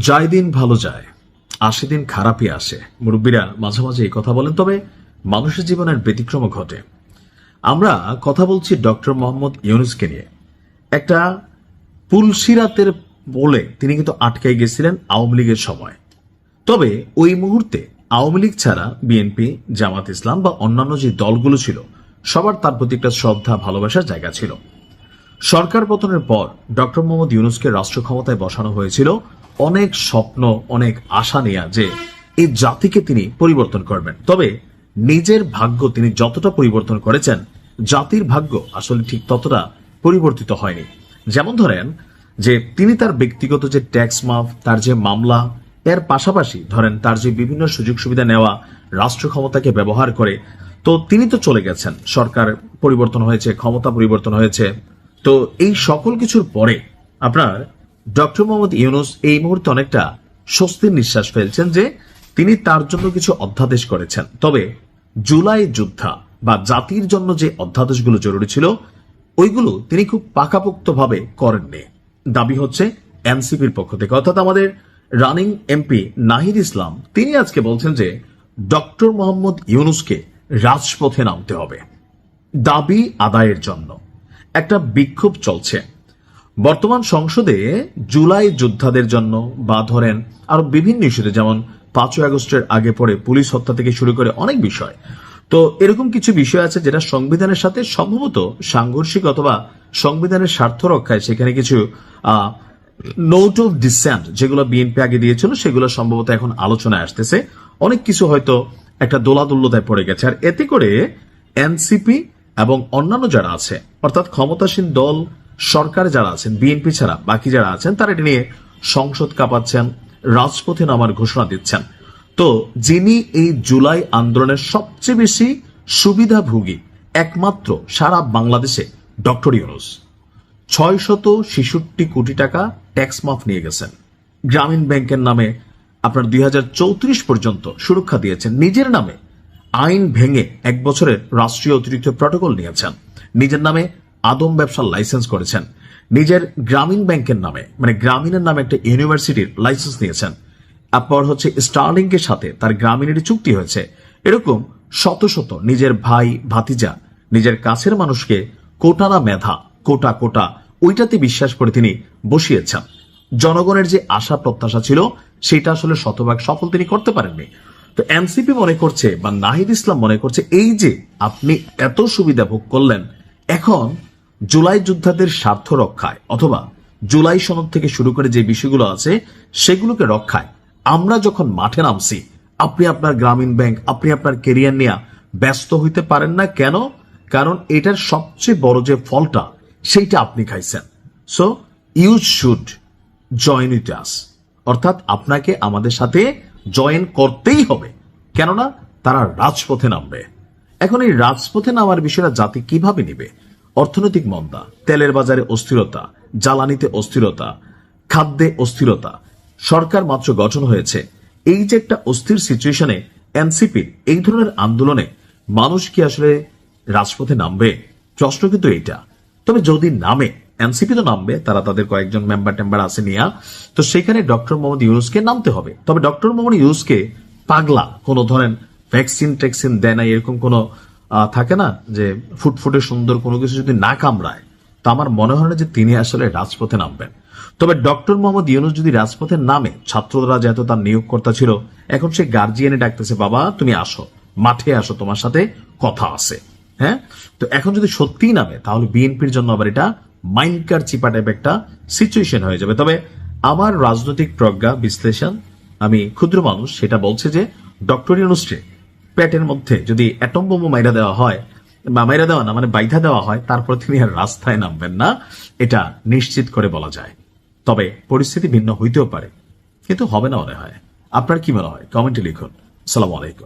যায় দিন ভালো যায়, আসে দিন খারাপই আসে। মুরব্বীরা মাঝে মাঝে এই কথা বলেন, তবে মানুষের জীবনের ব্যতিক্রম ঘটে। আমরা কথা বলছি ডক্টর মোহাম্মদ ইউনূসকে নিয়ে। একটা পুলসিরাতের বলে তিনি কিন্তু আটকাই গেছিলেন আওয়ামী লীগের সময়। তবে ওই মুহূর্তে আওয়ামী লীগ ছাড়া বিএনপি, জামাত ইসলাম বা অন্যান্য যে দলগুলো ছিল সবার তার প্রতি একটা শ্রদ্ধা, ভালোবাসার জায়গা ছিল। সরকার পতনের পর ডক্টর মোহাম্মদ ইউনূসকে রাষ্ট্র ক্ষমতায় বসানো হয়েছিল অনেক স্বপ্ন, অনেক আশা নিয়ে যে এই জাতিকে তিনি পরিবর্তন করবেন। তবে নিজের ভাগ্য তিনি যতটা পরিবর্তন করেছেন, জাতির ভাগ্য আসলে ঠিক ততটা পরিবর্তিত হয়নি। যেমন ধরেন যে তিনি তার ব্যক্তিগত যে ট্যাক্স মাফ, তার যে মামলা, এর পাশাপাশি ধরেন তার যে বিভিন্ন সুযোগ সুবিধা নেওয়া, রাষ্ট্র ক্ষমতাকে ব্যবহার করে, তো তিনি তো চলে গেছেন, সরকার পরিবর্তন হয়েছে, ক্ষমতা পরিবর্তন হয়েছে। তো এই সকল কিছুর পরে আপনার ডক্টর মোহাম্মদ ইউনূস এই মুহূর্তে অনেকটা স্বস্তির নিঃশ্বাস ফেলছেন যে তিনি তার জন্য কিছু অধ্যাদেশ করেছেন। তবে জুলাই যোদ্ধা বা জাতির জন্য যে অধ্যাদেশগুলো জরুরি ছিল ওইগুলো তিনি খুব পাকাপোক্তভাবে করেননি। দাবি হচ্ছে এনসিপির পক্ষ থেকে, অর্থাৎ আমাদের রানিং এমপি নাহিদ ইসলাম তিনি আজকে বলছেন যে ডক্টর মোহাম্মদ ইউনূসকে রাজপথে নামতে হবে দাবি আদায়ের জন্য। একটা বিক্ষোভ চলছে বর্তমান সংসদে জুলাই যোদ্ধাদের জন্য, বা ধরেন আরো বিভিন্ন ইস্যুতে, যেমন 5ই আগস্টের আগে পরে পুলিশ হত্যা থেকে শুরু করে অনেক বিষয়। তো এরকম কিছু বিষয় আছে যেটা সংবিধানের সাথে সম্ভবত সাংঘর্ষিক, অথবা সংবিধানের স্বার্থ রক্ষায় সেখানে কিছু নোট অফ ডিসেন্ট যেগুলো বিএনপি আগে দিয়েছিল সেগুলো সম্ভবত এখন আলোচনায় আসতেছে। অনেক কিছু হয়তো একটা দোলাদুল্যতায় পড়ে গেছে, আর এতে করে এনসিপি এবং অন্যান্য যারা আছে, অর্থাৎ ক্ষমতাসীন দল, সরকার যারা আছেন, বিএনপি ছাড়া বাকি যারা আছেন, তারা এটা নিয়ে সংসদ কাঁপাচ্ছেন, রাজপথে নামার ঘোষণা দিচ্ছেন। তো যিনি এই জুলাই আন্দোলনের সবচেয়ে বেশি সুবিধাভোগী একমাত্র সারা বাংলাদেশে ডক্টর ইউনূস 666 কোটি টাকা ট্যাক্স মাফ নিয়ে গেছেন। গ্রামীণ ব্যাংকের নামে আপনার 2034 পর্যন্ত সুরক্ষা দিয়েছেন। নিজের নামে আইন ভেঙে 1 বছরের রাষ্ট্রীয় অতিরিক্ত প্রটোকল নিয়েছেন। নিজের নামে আদম ব্যবসার লাইসেন্স করেছেন। নিজের গ্রামীণ ব্যাংকের নামে, মানে গ্রামীণের নামে একটা ইউনিভার্সিটির লাইসেন্স নিয়েছেন। তারপর হচ্ছে স্টার্লিংকের সাথে তার গ্রামীণের চুক্তি হয়েছে। এরকম শত শত নিজের ভাই, ভাতিজা, নিজের কাছের মানুষকে কোটা না মেধা, কোটা কোটা ওইটাতে বিশ্বাস করে তিনি বসিয়েছেন। জনগণের যে আশা প্রত্যাশা ছিল সেটা আসলে শতভাগ সফল তিনি করতে পারেননি। তো এনসিপি মনে করছে, বা নাহিদ ইসলাম মনে করছে, এই যে আপনি এত সুবিধা ভোগ করলেন, এখন জুলাই যোদ্ধাদের স্বার্থ রক্ষায় অথবা জুলাই সনদ থেকে শুরু করে যে বিষয়গুলো আছে সেগুলোকে রক্ষায় আমরা যখন মাঠে নামছি, আপনি আপনার গ্রামীণ ব্যাংক, আপনি আপনার কেরিয়ার নিয়ে ব্যস্ত হইতে পারেন না। কেন? কারণ এটার সবচেয়ে বড় যে ফলটা সেইটা আপনি খাইছেন। So you should join with us, অর্থাৎ আপনাকে আমাদের সাথে জয়েন করতেই হবে, কেননা তারা রাজপথে নামবে। এখন এই রাজপথে নামার বিষয়টা জাতি কিভাবে নিবে? অর্থনৈতিক মন্দা, তেলের বাজারে অস্থিরতা, জ্বালানিতে অস্থিরতা, খাদ্যে অস্থিরতা, সরকার মাত্র গঠন হয়েছে। এই যে একটা অস্থির সিচুয়েশনে এনসিপির এই ধরনের আন্দোলনে মানুষ কি আসলে রাজপথে নামবে? প্রশ্ন কিন্তু এইটা। তবে যদি নামে, এনসিপি তো নামবে, তারা তাদের কয়েকজন মেম্বার টেম্বার আছে নিয়ে, তো সেখানে ডক্টর মোহাম্মদ ইউনূসকে নামতে হবে। তবে ডক্টর মোহাম্মদ ইউনূসকে পাগলা কোনো ধরেন ভ্যাকসিন ট্যাক্সিন দেয় না, এরকম কোনো থাকে না যে ফুটফুটে সুন্দর কোনো কিছু যদি না কামড়ায়, তো আমার মনে হয় না যে তিনি আসলে রাজপথে নামবেন। তবে ডক্টর মোহাম্মদ ইউনূস যদি রাজপথে নামে, ছাত্ররা যেহেতু তার নিয়োগকর্তা ছিল, এখন সে গার্জিয়ানে ডাকতেছে, বাবা তুমি আসো, মাঠে আসো, তোমার সাথে কথা আছে। হ্যাঁ, তো এখন যদি সত্যিই নামে তাহলে বিএনপির জন্য আবার এটা মাইনকার চিপা টাইপ একটা সিচুয়েশন হয়ে যাবে। তবে আমার রাজনৈতিক প্রজ্ঞা বিশ্লেষণ, আমি ক্ষুদ্র মানুষ, সেটা বলছে যে ডক্টর ইউনূসকে পেটের মধ্যে যদি অ্যাটম বোমা মাইরা দেওয়া হয়, বা মাইরা দেওয়া না মানে বাইধা দেওয়া হয়, তারপর তিনি আর রাস্তায় নামবেন না, এটা নিশ্চিত করে বলা যায়। তবে পরিস্থিতি ভিন্ন হইতেও পারে, কিন্তু হবে না মনে হয়। আপনার কি মনে হয়? কমেন্টে লিখুন। আসসালামু আলাইকুম।